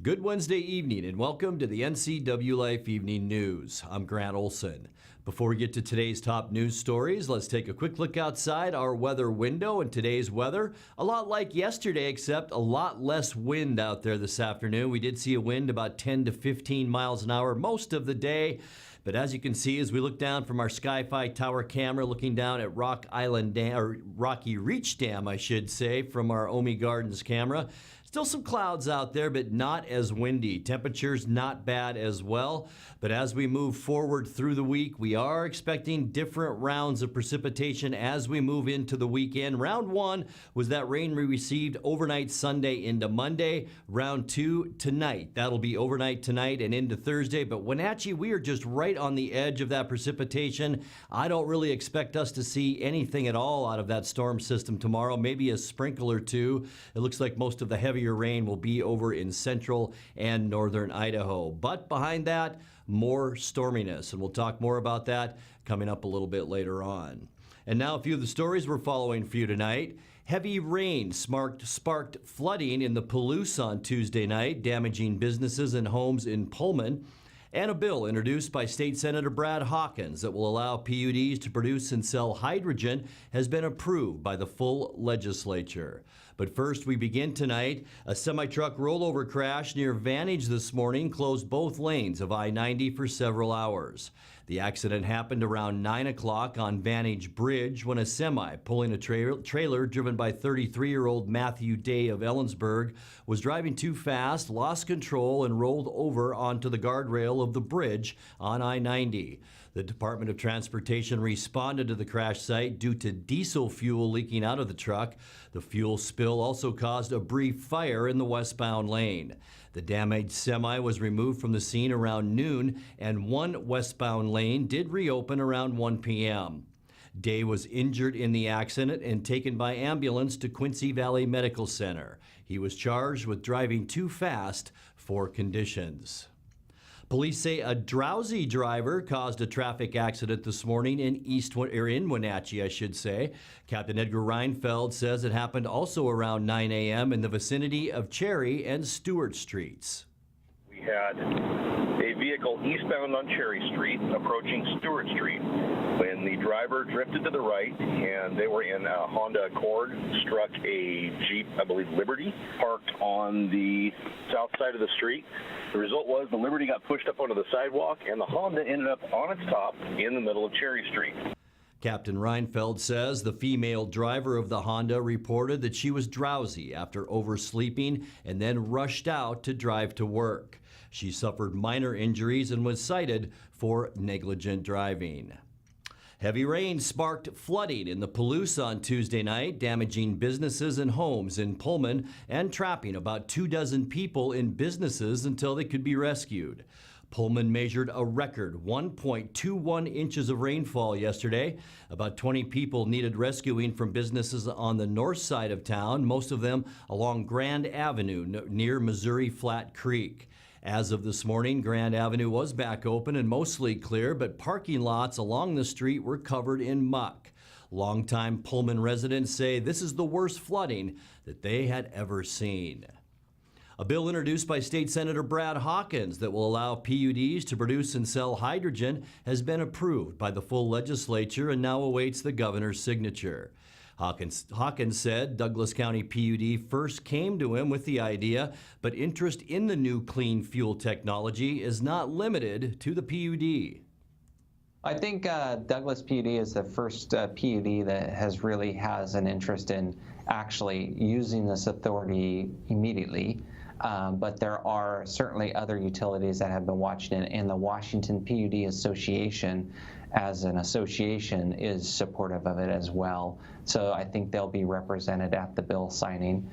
Good Wednesday evening and welcome to the NCWLIFE Evening News. I'm Grant Olson. Before we get to today's top news stories, let's take a quick look outside our weather window. And today's weather, a lot like yesterday, except a lot less wind out there this afternoon. We did see a wind about 10 to 15 miles an hour most of the day. But as you can see, as we look down from our Sky-Fi Tower camera, looking down at Rocky Reach Dam, I should say, from our Omi Gardens camera, still some clouds out there, but not as windy. Temperatures not bad as well. But as we move forward through the week, we are expecting different rounds of precipitation as we move into the weekend. Round one was that rain we received overnight Sunday into Monday. Round two tonight. That'll be overnight tonight and into Thursday. But Wenatchee, we are just right on the edge of that precipitation. I don't really expect us to see anything at all out of that storm system tomorrow. Maybe a sprinkle or two. It looks like most of the heavier rain will be over in central and northern Idaho. But behind that, more storminess, and we'll talk more about that coming up a little bit later on. And now a few of the stories we're following for you tonight. Heavy rain sparked flooding in the Palouse on Tuesday night, damaging businesses and homes in Pullman. And a bill introduced by State Senator Brad Hawkins that will allow PUDs to produce and sell hydrogen has been approved by the full legislature. But first, we begin tonight. A semi-truck rollover crash near Vantage this morning closed both lanes of I-90 for several hours. The accident happened around 9 o'clock on Vantage Bridge when a semi pulling a trailer driven by 33-year-old Matthew Day of Ellensburg was driving too fast, lost control, and rolled over onto the guardrail of the bridge on I-90. The Department of Transportation responded to the crash site due to diesel fuel leaking out of the truck. The fuel spill also caused a brief fire in the westbound lane. The damaged semi was removed from the scene around noon, and one westbound lane did reopen around 1 p.m. Day was injured in the accident and taken by ambulance to Quincy Valley Medical Center. He was charged with driving too fast for conditions. Police say a drowsy driver caused a traffic accident this morning in Wenatchee, I should say. Captain Edgar Reinfeld says it happened also around 9 a.m. in the vicinity of Cherry and Stewart Streets. We had a vehicle eastbound on Cherry Street approaching Stewart Street when the driver drifted to the right, and they were in a Honda Accord, struck a Jeep, I believe Liberty, parked on the south side of the street. The result was the Liberty got pushed up onto the sidewalk, and the Honda ended up on its top in the middle of Cherry Street. Captain Reinfeld says the female driver of the Honda reported that she was drowsy after oversleeping and then rushed out to drive to work. She suffered minor injuries and was cited for negligent driving. Heavy rain sparked flooding in the Palouse on Tuesday night, damaging businesses and homes in Pullman and trapping about 24 people in businesses until they could be rescued. Pullman measured a record 1.21 inches of rainfall yesterday. About 20 people needed rescuing from businesses on the north side of town, most of them along Grand Avenue near Missouri Flat Creek. As of this morning, Grand Avenue was back open and mostly clear, but parking lots along the street were covered in muck. Longtime Pullman residents say this is the worst flooding that they had ever seen. A bill introduced by State Senator Brad Hawkins that will allow PUDs to produce and sell hydrogen has been approved by the full legislature and now awaits the governor's signature. Hawkins said Douglas County PUD first came to him with the idea, but interest in the new clean fuel technology is not limited to the PUD. I think Douglas PUD is the first PUD that has an interest in actually using this authority immediately. But there are certainly other utilities that have been watching it, and the Washington PUD Association as an association is supportive of it as well. So I think they'll be represented at the bill signing.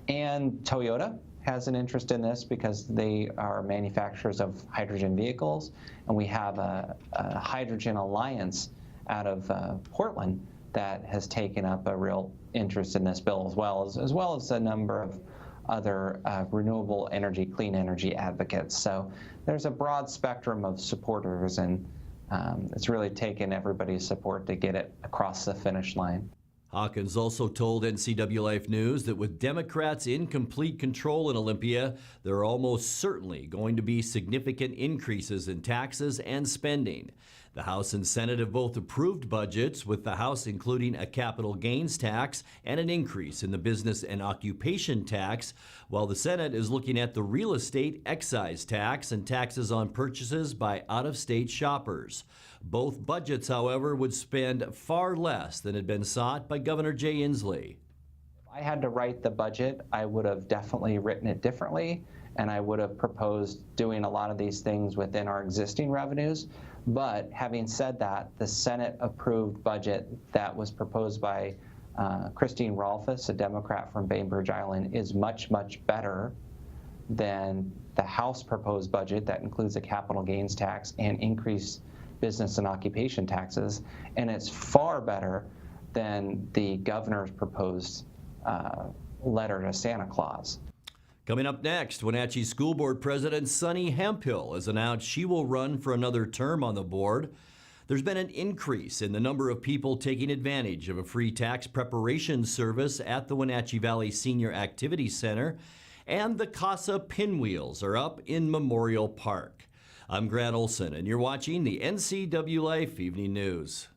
And Toyota has an interest in this because they are manufacturers of hydrogen vehicles, and we have a hydrogen alliance out of Portland that has taken up a real interest in this bill, as well as a number of other renewable energy, clean energy advocates. So there's a broad spectrum of supporters, and it's really taken everybody's support to get it across the finish line. Hawkins also told NCWLIFE News that with Democrats in complete control in Olympia, there are almost certainly going to be significant increases in taxes and spending. The House and Senate have both approved budgets, with the House including a capital gains tax and an increase in the business and occupation tax, while the Senate is looking at the real estate excise tax and taxes on purchases by out-of-state shoppers. Both budgets, however, would spend far less than had been sought by Governor Jay Inslee. If I had to write the budget, I would have definitely written it differently, and I would have proposed doing a lot of these things within our existing revenues. But having said that, the Senate-approved budget that was proposed by Christine Rolfes, a Democrat from Bainbridge Island, is much, much better than the House proposed budget that includes a capital gains tax and increased business and occupation taxes, and it's far better than the governor's proposed letter to Santa Claus. Coming up next, Wenatchee School Board President Sunny Hemphill has announced she will run for another term on the board. There's been an increase in the number of people taking advantage of a free tax preparation service at the Wenatchee Valley Senior Activity Center, and the CASA pinwheels are up in Memorial Park. I'm Grant Olson, and you're watching the NCWLIFE Evening News.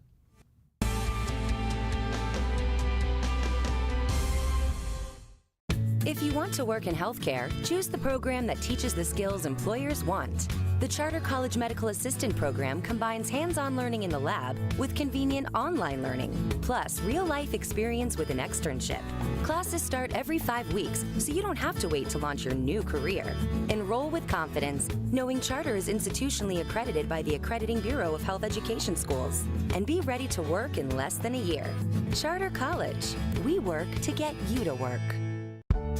If you want to work in healthcare, choose the program that teaches the skills employers want. The Charter College Medical Assistant Program combines hands-on learning in the lab with convenient online learning, plus real-life experience with an externship. Classes start every 5 weeks, so you don't have to wait to launch your new career. Enroll with confidence, knowing Charter is institutionally accredited by the Accrediting Bureau of Health Education Schools, and be ready to work in less than a year. Charter College. We work to get you to work.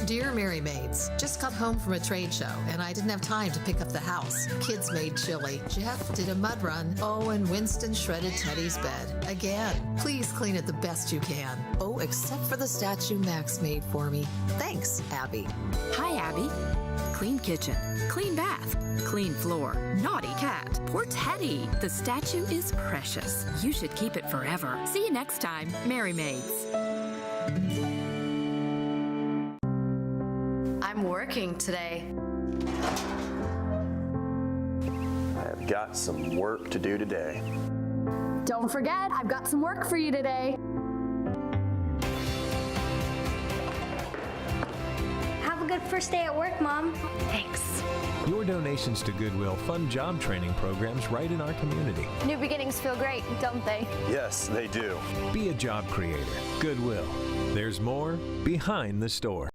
Dear Mary Maids, just got home from a trade show and I didn't have time to pick up the house. Kids made chili. Jeff did a mud run. Oh, and Winston shredded Teddy's bed. Again, please clean it the best you can. Oh, except for the statue Max made for me. Thanks, Abby. Hi, Abby. Clean kitchen, clean bath, clean floor, naughty cat. Poor Teddy. The statue is precious. You should keep it forever. See you next time, Mary Maids. I'm working today. I've got some work to do today. Don't forget, I've got some work for you today. Have a good first day at work, Mom. Thanks. Your donations to Goodwill fund job training programs right in our community. New beginnings feel great, don't they? Yes, they do. Be a job creator. Goodwill. There's more behind the store.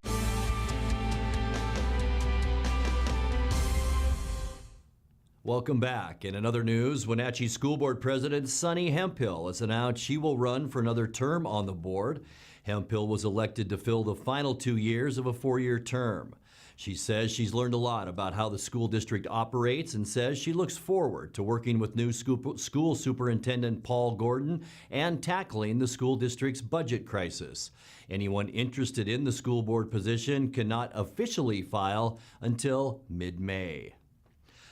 Welcome back. In another news, Wenatchee School Board President Sunny Hemphill has announced she will run for another term on the board. Hemphill was elected to fill the final 2 years of a 4-year term. She says she's learned a lot about how the school district operates and says she looks forward to working with new school superintendent Paul Gordon and tackling the school district's budget crisis. Anyone interested in the school board position cannot officially file until mid-May.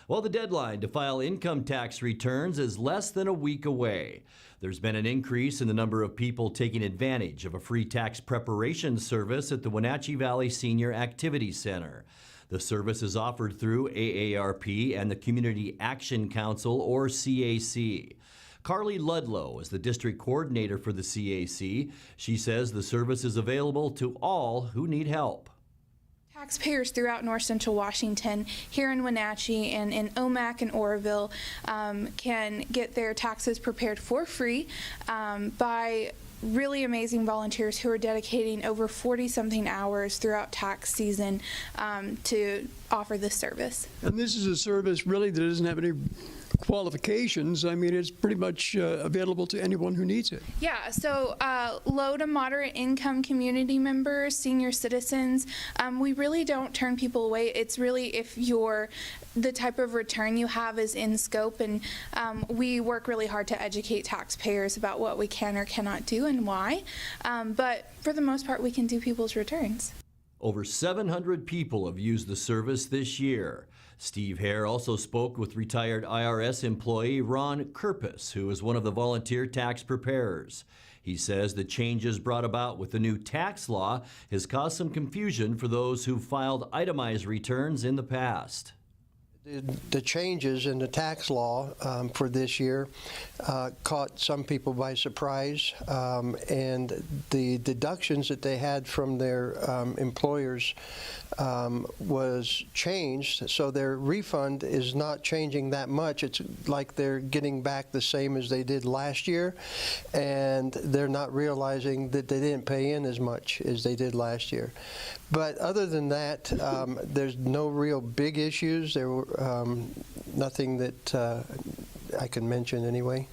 Well, the deadline to file income tax returns is less than a week away. There's been an increase in the number of people taking advantage of a free tax preparation service at the Wenatchee Valley Senior Activity Center. The service is offered through AARP and the Community Action Council, or CAC. Carly Ludlow is the district coordinator for the CAC. She says the service is available to all who need help. Taxpayers throughout North Central Washington, here in Wenatchee and in Omak and Oroville, can get their taxes prepared for free by really amazing volunteers who are dedicating over 40-something hours throughout tax season to offer this service. And this is a service really that doesn't have any qualifications. I mean, it's pretty much available to anyone who needs it. Yeah, so low to moderate income community members, senior citizens, we really don't turn people away. It's really if the type of return you have is in scope, and we work really hard to educate taxpayers about what we can or cannot do and why. But for the most part, we can do people's returns. Over 700 people have used the service this year. Steve Hare also spoke with retired IRS employee Ron Kerpus, who is one of the volunteer tax preparers. He says the changes brought about with the new tax law has caused some confusion for those who filed itemized returns in the past. The changes in the tax law for this year caught some people by surprise, and the deductions that they had from their employers was changed, so their refund is not changing that much. It's like they're getting back the same as they did last year, and they're not realizing that they didn't pay in as much as they did last year. But other than that, there's no real big issues. There were nothing that I can mention anyway.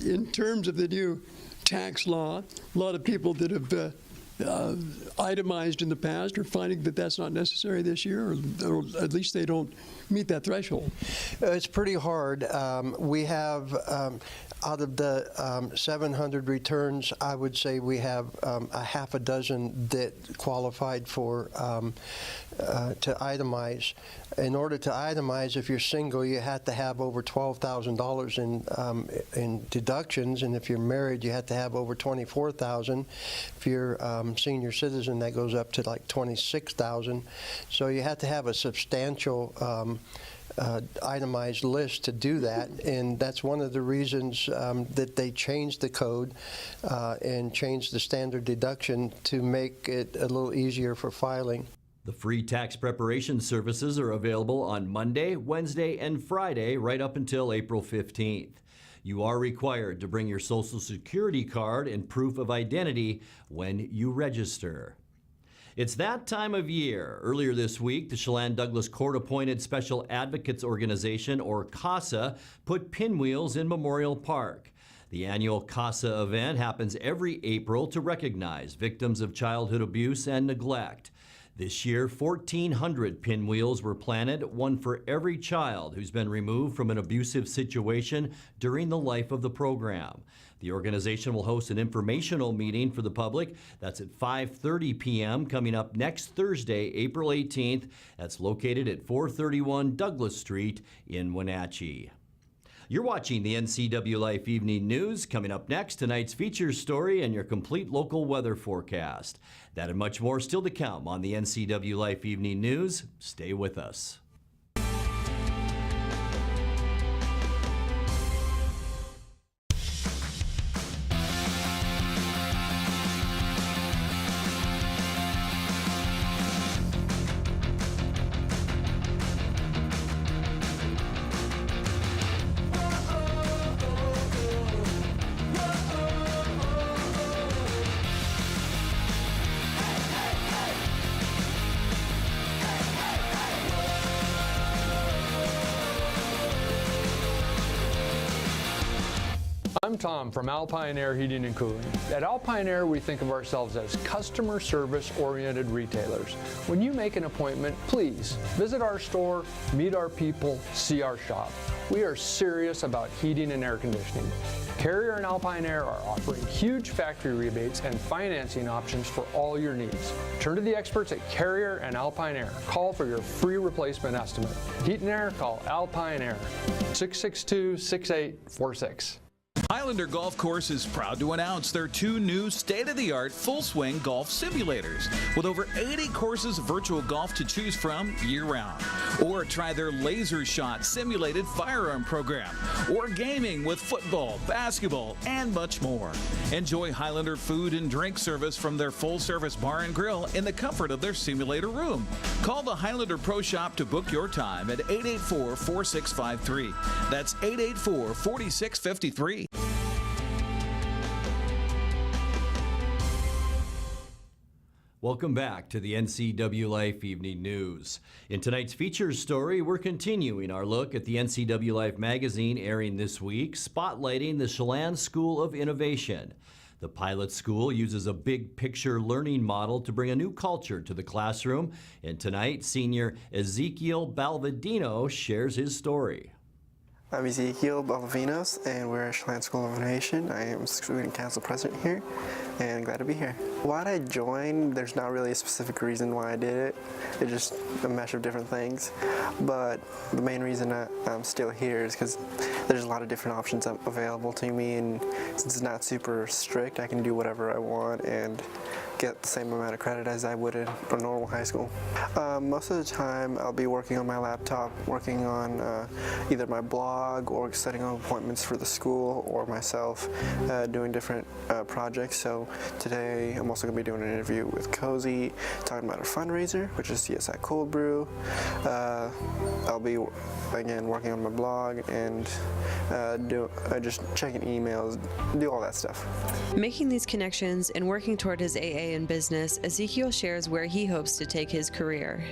In terms of the new tax law, a lot of people that have itemized in the past are finding that that's not necessary this year, or at least they don't meet that threshold. It's pretty hard. We have, out of the 700 returns, I would say we have a half a dozen that qualified for to itemize. In order to itemize, if you're single, you have to have over $12,000 in deductions, and if you're married, you have to have over $24,000. If you're senior citizen, that goes up to like $26,000. So you have to have a substantial itemized list to do that, and that's one of the reasons that they changed the code and changed the standard deduction to make it a little easier for filing. The free tax preparation services are available on Monday, Wednesday, and Friday right up until April 15th. You are required to bring your Social Security card and proof of identity when you register. It's that time of year. Earlier this week, the Chelan Douglas Court-appointed Special Advocates Organization, or CASA, put pinwheels in Memorial Park. The annual CASA event happens every April to recognize victims of childhood abuse and neglect. This year, 1,400 pinwheels were planted, one for every child who's been removed from an abusive situation during the life of the program. The organization will host an informational meeting for the public. That's at 5:30 p.m. coming up next Thursday, April 18th. That's located at 431 Douglas Street in Wenatchee. You're watching the NCWLIFE Evening News. Coming up next, tonight's feature story and your complete local weather forecast. That and much more still to come on the NCWLIFE Evening News. Stay with us. I'm Tom from Alpine Air Heating and Cooling. At Alpine Air, we think of ourselves as customer service-oriented retailers. When you make an appointment, please visit our store, meet our people, see our shop. We are serious about heating and air conditioning. Carrier and Alpine Air are offering huge factory rebates and financing options for all your needs. Turn to the experts at Carrier and Alpine Air. Call for your free replacement estimate. Heat and air, call Alpine Air, 662-6846. Highlander Golf Course is proud to announce their two new state-of-the-art full-swing golf simulators with over 80 courses of virtual golf to choose from year-round. Or try their Laser Shot simulated firearm program, or gaming with football, basketball, and much more. Enjoy Highlander food and drink service from their full-service bar and grill in the comfort of their simulator room. Call the Highlander Pro Shop to book your time at 884-4653. That's 884-4653. Welcome back to the NCWLIFE Evening News. In tonight's features story, we're continuing our look at the NCWLIFE magazine airing this week, spotlighting the Chelan School of Innovation. The pilot school uses a big picture learning model to bring a new culture to the classroom. And tonight, senior Ezekiel Balvadino shares his story. I'm Ezekiel Balvinos, and we're at Chelan School of Innovation. I am student council president here. and glad to be here. Why did I join? There's not really a specific reason why I did it. It's just a mesh of different things. But the main reason I'm still here is because there's a lot of different options available to me, and since it's not super strict, I can do whatever I want and get the same amount of credit as I would in a normal high school. Most of the time I'll be working on my laptop, working on either my blog or setting up appointments for the school or myself, doing different projects. So today I'm also going to be doing an interview with Cozy, talking about a fundraiser, which is CSI Cold Brew. I'll be, again, working on my blog and just checking emails, do all that stuff. Making these connections and working toward his AA in business, Ezekiel shares where he hopes to take his career.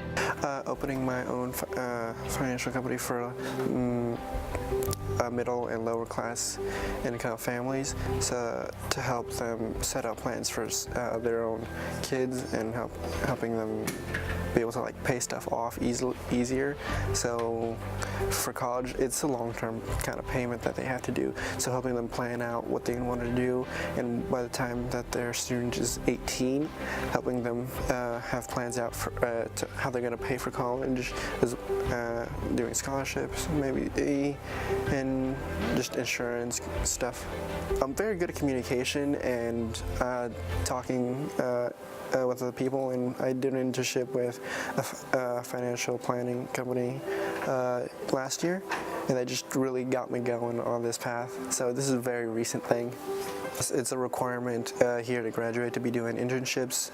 Opening my own financial company for middle and lower class income families, so to help them set up plans for their own kids and helping them be able to like pay stuff off easier. So for college, it's a long-term kind of payment that they have to do. So helping them plan out what they want to do, and by the time that their student is 18, helping them have plans out for to how they're going to pay for college, doing scholarships, maybe, and just insurance stuff. I'm very good at communication and talking with other people, and I did an internship with a financial planning company last year, and that just really got me going on this path. So this is a very recent thing. It's a requirement here to graduate to be doing internships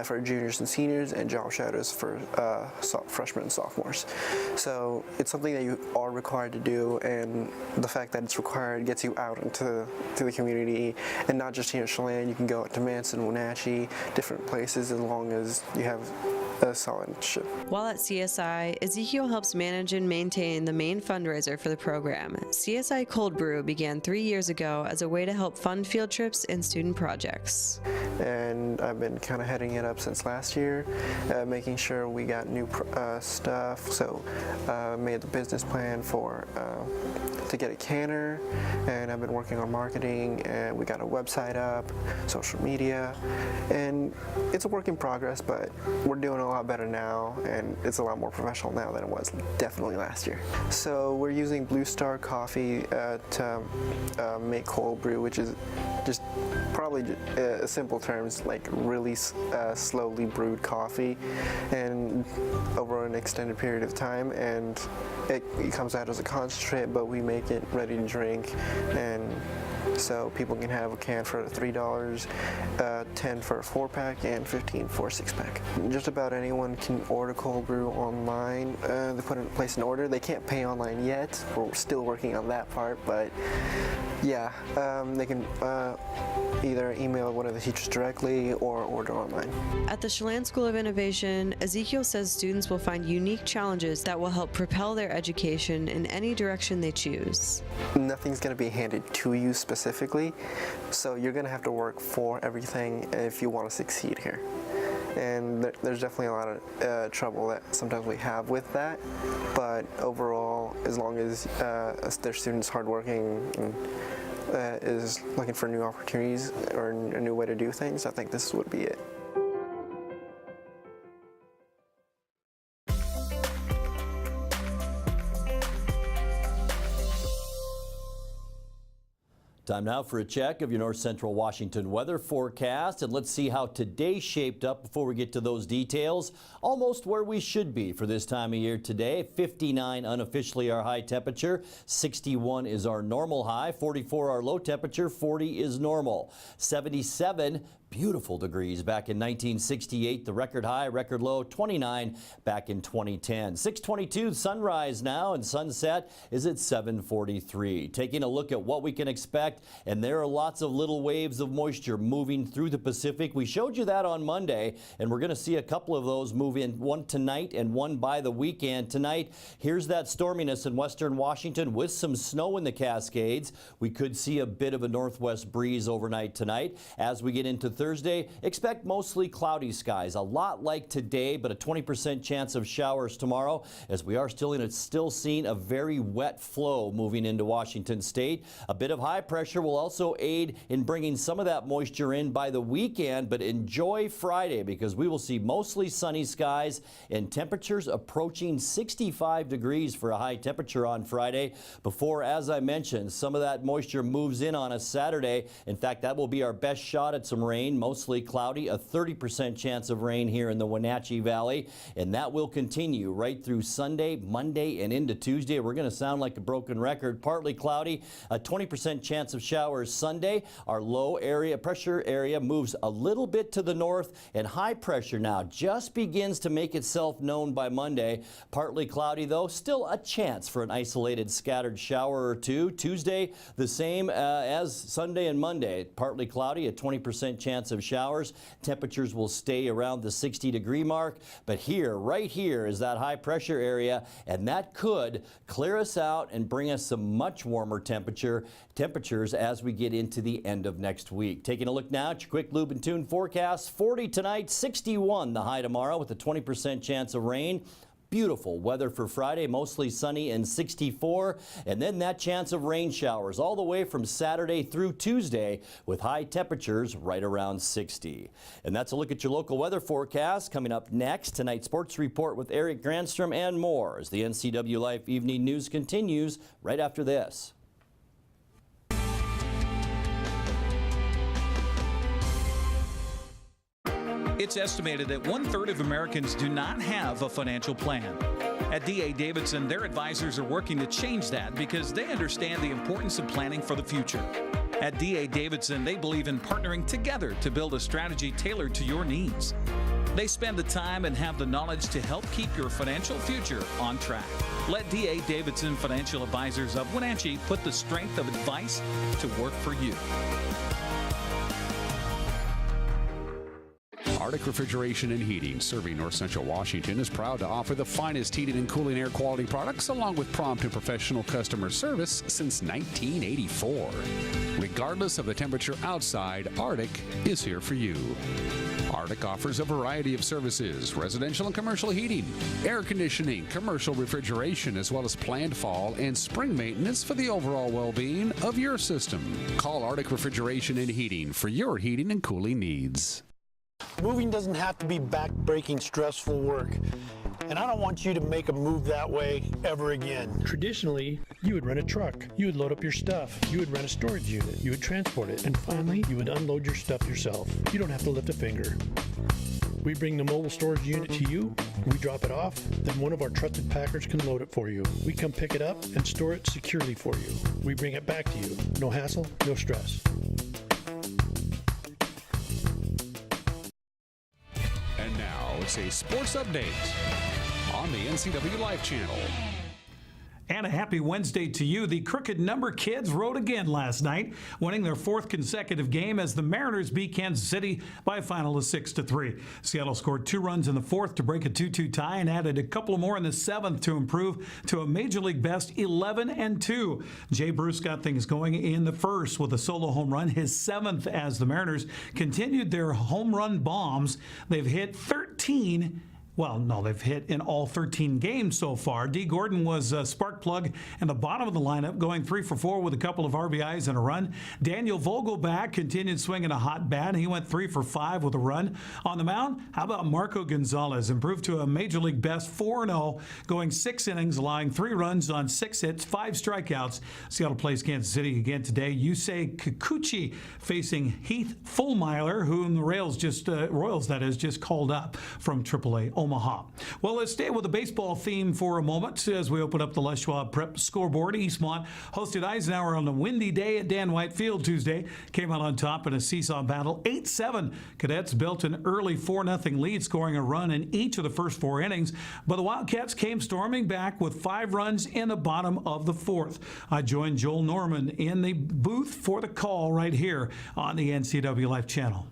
for juniors and seniors and job shadows for freshmen and sophomores. So it's something that you are required to do, and the fact that it's required gets you out into the community, and not just here in Chelan. You can go out to Manson, Wenatchee, different places, as long as you have a solid ship. While at CSI, Ezekiel helps manage and maintain the main fundraiser for the program. CSI Cold Brew began 3 years ago as a way to help fund field trips and student projects. And I've been kind of heading it up since last year, making sure we got new stuff. So made the business plan for to get a canner, and I've been working on marketing, and we got a website up, social media, and it's a work in progress, but we're doing a lot better now, and it's a lot more professional now than it was definitely last year. So we're using Blue Star coffee to make cold brew, which is just probably simple terms like really slowly brewed coffee, and over an extended period of time, and it comes out as a concentrate, but we make it ready to drink, and so people can have a can for $3, 10 for a 4-pack, and 15 for a 6-pack. Just about anyone can order cold brew online. They place an order. They can't pay online yet. We're still working on that part, but yeah, they can either email one of the teachers directly or order online. At the Chelan School of Innovation, Ezekiel says students will find unique challenges that will help propel their education in any direction they choose. Nothing's going to be handed to you specifically, so you're going to have to work for everything if you want to succeed here. And there's definitely a lot of trouble that sometimes we have with that, but overall, as long as their students hardworking and is looking for new opportunities or a new way to do things, I think this would be it. Time now for a check of your North Central Washington weather forecast, and let's see how today shaped up before we get to those details. Almost where we should be for this time of year today. 59 unofficially our high temperature, 61 is our normal high, 44 our low temperature, 40 is normal. 77 beautiful degrees back in 1968, the record high, record low 29 back in 2010. 6:22 sunrise now, and sunset is at 7:43. Taking a look at what we can expect, and there are lots of little waves of moisture moving through the Pacific. We showed you that on Monday, and we're going to see a couple of those move in, one tonight and one by the weekend. Tonight, here's that storminess in western Washington with some snow in the Cascades. We could see a bit of a northwest breeze overnight tonight. As we get into Thursday, expect mostly cloudy skies, a lot like today, but a 20% chance of showers tomorrow, as we are still seeing a very wet flow moving into Washington State. A bit of high pressure will also aid in bringing some of that moisture in by the weekend, but enjoy Friday because we will see mostly sunny skies and temperatures approaching 65 degrees for a high temperature on Friday before, as I mentioned, some of that moisture moves in on us Saturday. In fact, that will be our best shot at some rain, mostly cloudy, a 30% chance of rain here in the Wenatchee Valley, and that will continue right through Sunday, Monday, and into Tuesday. We're going to sound like a broken record. Partly cloudy, a 20% chance of showers Sunday. Our low pressure area moves a little bit to the north, and high pressure now just begins to make itself known by Monday. Partly cloudy, though, still a chance for an isolated scattered shower or two. Tuesday, the same as Sunday and Monday. Partly cloudy, a 20% chance of showers. Temperatures will stay around the 60-degree mark, but right here is that high pressure area, and that could clear us out and bring us some much warmer temperatures as we get into the end of next week. Taking a look now at your quick Lube and Tune forecast. 40 tonight, 61 the high tomorrow with a 20% chance of rain. Beautiful weather for Friday, mostly sunny and 64, and then that chance of rain showers all the way from Saturday through Tuesday with high temperatures right around 60. And that's a look at your local weather forecast. Coming up next, tonight's sports report with Eric Granstrom and more as the NCWLIFE Evening News continues right after this. It's estimated that 1/3 of Americans do not have a financial plan. At D.A. Davidson, their advisors are working to change that because they understand the importance of planning for the future. At D.A. Davidson, they believe in partnering together to build a strategy tailored to your needs. They spend the time and have the knowledge to help keep your financial future on track. Let D.A. Davidson Financial Advisors of Wenatchee put the strength of advice to work for you. Arctic Refrigeration and Heating, serving North Central Washington, is proud to offer the finest heating and cooling air quality products along with prompt and professional customer service since 1984. Regardless of the temperature outside, Arctic is here for you. Arctic offers a variety of services: residential and commercial heating, air conditioning, commercial refrigeration, as well as planned fall and spring maintenance for the overall well-being of your system. Call Arctic Refrigeration and Heating for your heating and cooling needs. Moving doesn't have to be back-breaking, stressful work, and I don't want you to make a move that way ever again. Traditionally, you would rent a truck, you would load up your stuff, you would rent a storage unit, you would transport it, and finally, you would unload your stuff yourself. You don't have to lift a finger. We bring the mobile storage unit to you, we drop it off, then one of our trusted packers can load it for you. We come pick it up and store it securely for you. We bring it back to you. No hassle, no stress. And now it's a sports update on the NCWLIFE channel. And a happy Wednesday to you. The Crooked Number Kids rode again last night, winning their fourth consecutive game as the Mariners beat Kansas City by a final of 6-3. Seattle scored 2 runs in the fourth to break a 2-2 tie and added a couple more in the seventh to improve to a Major League best 11-2. Jay Bruce got things going in the first with a solo home run, his 7th as the Mariners continued their home run bombs. They've hit 13. Well, no, they've hit in all 13 games so far. D. Gordon was a spark plug in the bottom of the lineup, going 3 for 4 with a couple of RBIs and a run. Daniel Vogelback continued swinging a hot bat. He went 3 for 5 with a run. On the mound, how about Marco Gonzalez? Improved to a Major League best 4-0, going 6 innings, allowing 3 runs on 6 hits, 5 strikeouts. Seattle plays Kansas City again today. Yusei Kikuchi facing Heath Fullmeiler, whom the Royals just called up from AAA Omaha. Well, let's stay with the baseball theme for a moment as we open up the Les Schwab Prep scoreboard. Eastmont hosted Eisenhower on a windy day at Dan White Field Tuesday. Came out on top in a seesaw battle, 8-7. Cadets built an early 4-0 lead, scoring a run in each of the first 4 innings. But the Wildcats came storming back with 5 runs in the bottom of the 4th. I joined Joel Norman in the booth for the call right here on the NCWLIFE channel.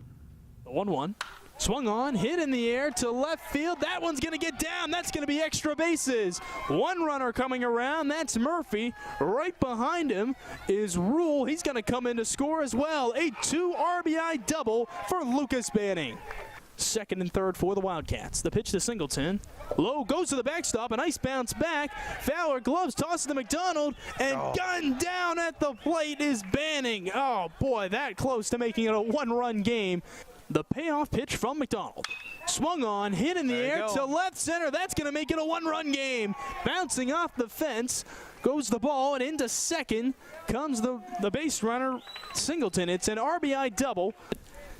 1-1. Swung on, hit in the air to left field. That one's going to get down. That's going to be extra bases. One runner coming around. That's Murphy. Right behind him is Rule. He's going to come in to score as well. A 2 RBI double for Lucas Banning. Second and third for the Wildcats. The pitch to Singleton. Low goes to the backstop. A nice bounce back. Fowler gloves, tosses to McDonald, and gunned down at the plate is Banning. Oh boy, that close to making it a one-run game. The payoff pitch from McDonald. Swung on, hit in the air to left center. That's going to make it a one-run game. Bouncing off the fence goes the ball, and into second comes the base runner, Singleton. It's an RBI double.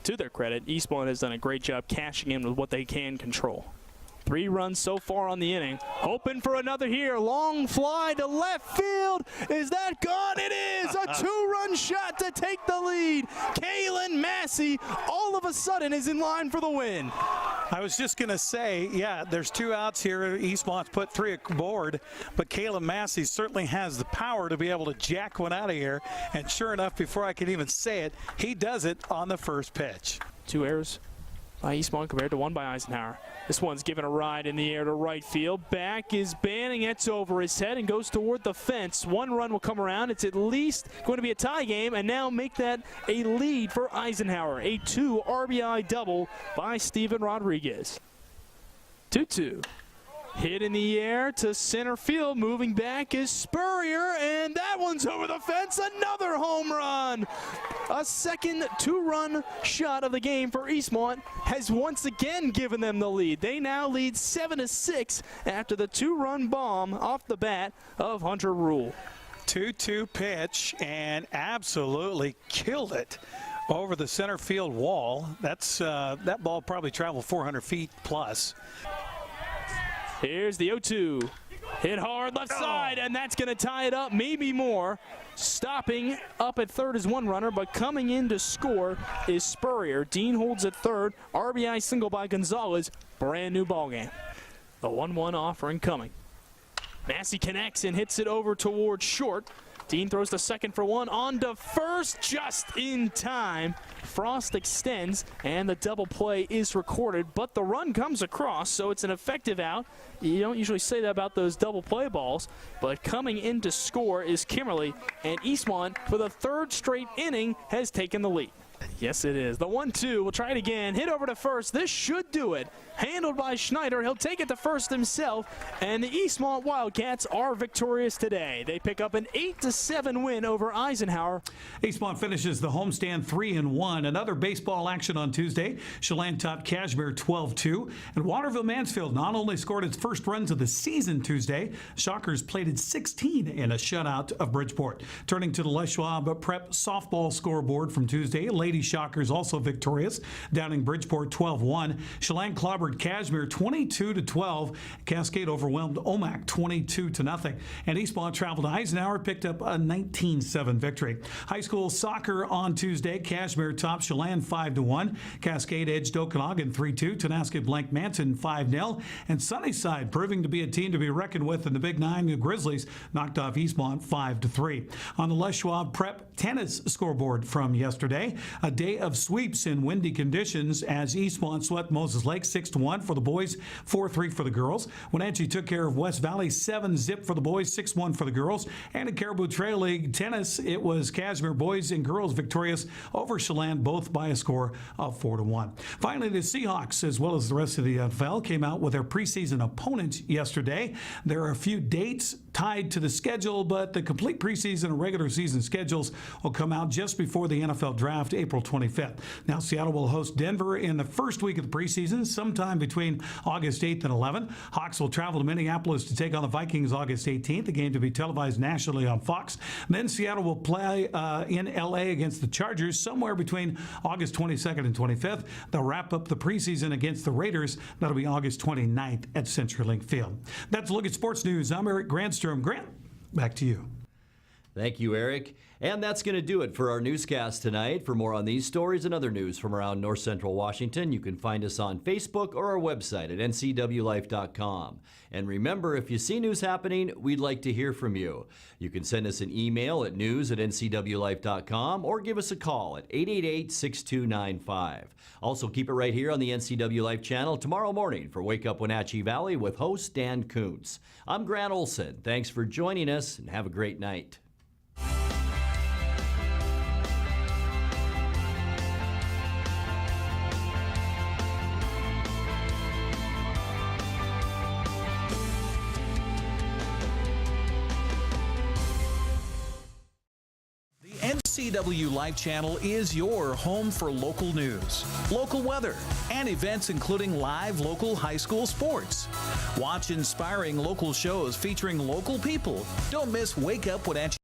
To their credit, Eastbourne has done a great job cashing in with what they can control. 3 runs so far on the inning. Hoping for another here. Long fly to left field. Is that gone? It is! A 2-run shot to take the lead. Chelan Massey all of a sudden is in line for the win. I was just going to say, yeah, there's 2 outs here. Eastmont's put 3 aboard, but Chelan Massey certainly has the power to be able to jack one out of here. And sure enough, before I can even say it, he does it on the first pitch. 2 errors by Eastmont compared to 1 by Eisenhower. This one's given a ride in the air to right field. Back is Banning. It's over his head and goes toward the fence. 1 run will come around. It's at least going to be a tie game, and now make that a lead for Eisenhower. A 2 RBI double by Steven Rodriguez. 2-2. Hit in the air to center field. Moving back is Spurrier, and that one's over the fence. Another home run. A second 2-run shot of the game for Eastmont has once again given them the lead. They now lead 7-6 after the 2-run bomb off the bat of Hunter Rule. 2-2 pitch, and absolutely killed it over the center field wall. That ball probably traveled 400 feet plus. Here's the 0-2. Hit hard left side, and that's going to tie it up, maybe more. Stopping up at third is 1 runner, but coming in to score is Spurrier. Dean holds at third. RBI single by Gonzalez. Brand new ball game. The 1-1 offering coming. Massey connects and hits it over towards short. Dean throws to second for 1, on to first, just in time. Frost extends, and the double play is recorded, but the run comes across, so it's an effective out. You don't usually say that about those double play balls, but coming in to score is Kimmerly, and Eastmont, for the 3rd straight inning, has taken the lead. Yes, it is. The 1-2. We'll try it again. Hit over to first. This should do it. Handled by Schneider. He'll take it to first himself. And the Eastmont Wildcats are victorious today. They pick up an 8-7 win over Eisenhower. Eastmont finishes the homestand 3-1. Another baseball action on Tuesday. Chelan topped Cashmere 12-2. And Waterville Mansfield not only scored its first runs of the season Tuesday, Shockers plated 16 in a shutout of Bridgeport. Turning to the Les Schwab Prep softball scoreboard from Tuesday, Lady Shockers also victorious, downing Bridgeport 12-1. Chelan clobbered Cashmere 22-12. Cascade overwhelmed Omak 22-0. And Eastmont traveled to Eisenhower, picked up a 19-7 victory. High school soccer on Tuesday, Cashmere topped Chelan 5-1. Cascade edged Okanagan 3-2. Tenasket blanked Manson 5-0. And Sunnyside, proving to be a team to be reckoned with in the Big Nine, the Grizzlies knocked off Eastmont 5-3. On the Les Schwab Prep tennis scoreboard from yesterday, a day of sweeps in windy conditions as Eastmont swept Moses Lake 6-1 for the boys, 4-3 for the girls. Wenatchee took care of West Valley 7-0 for the boys, 6-1 for the girls. And in Caribou Trail League tennis, it was Cashmere boys and girls victorious over Chelan, both by a score of 4-1. Finally, the Seahawks, as well as the rest of the NFL, came out with their preseason opponents yesterday. There are a few dates tied to the schedule, but the complete preseason and regular season schedules will come out just before the NFL draft, April 25th. Now, Seattle will host Denver in the first week of the preseason, sometime between August 8th and 11th. Hawks will travel to Minneapolis to take on the Vikings August 18th, the game to be televised nationally on Fox. Then Seattle will play in L.A. against the Chargers somewhere between August 22nd and 25th. They'll wrap up the preseason against the Raiders. That'll be August 29th at CenturyLink Field. That's a look at sports news. I'm Eric Granstrom. Grant, back to you. Thank you, Eric. And that's going to do it for our newscast tonight. For more on these stories and other news from around North Central Washington, you can find us on Facebook or our website at ncwlife.com. And remember, if you see news happening, we'd like to hear from you. You can send us an email at news@ncwlife.com or give us a call at 888-6295. Also, keep it right here on the NCW Life channel tomorrow morning for Wake Up Wenatchee Valley with host Dan Kuntz. I'm Grant Olson. Thanks for joining us and have a great night. NCW Life channel is your home for local news, local weather, and events including live local high school sports. Watch inspiring local shows featuring local people. Don't miss Wake Up Wenatchee.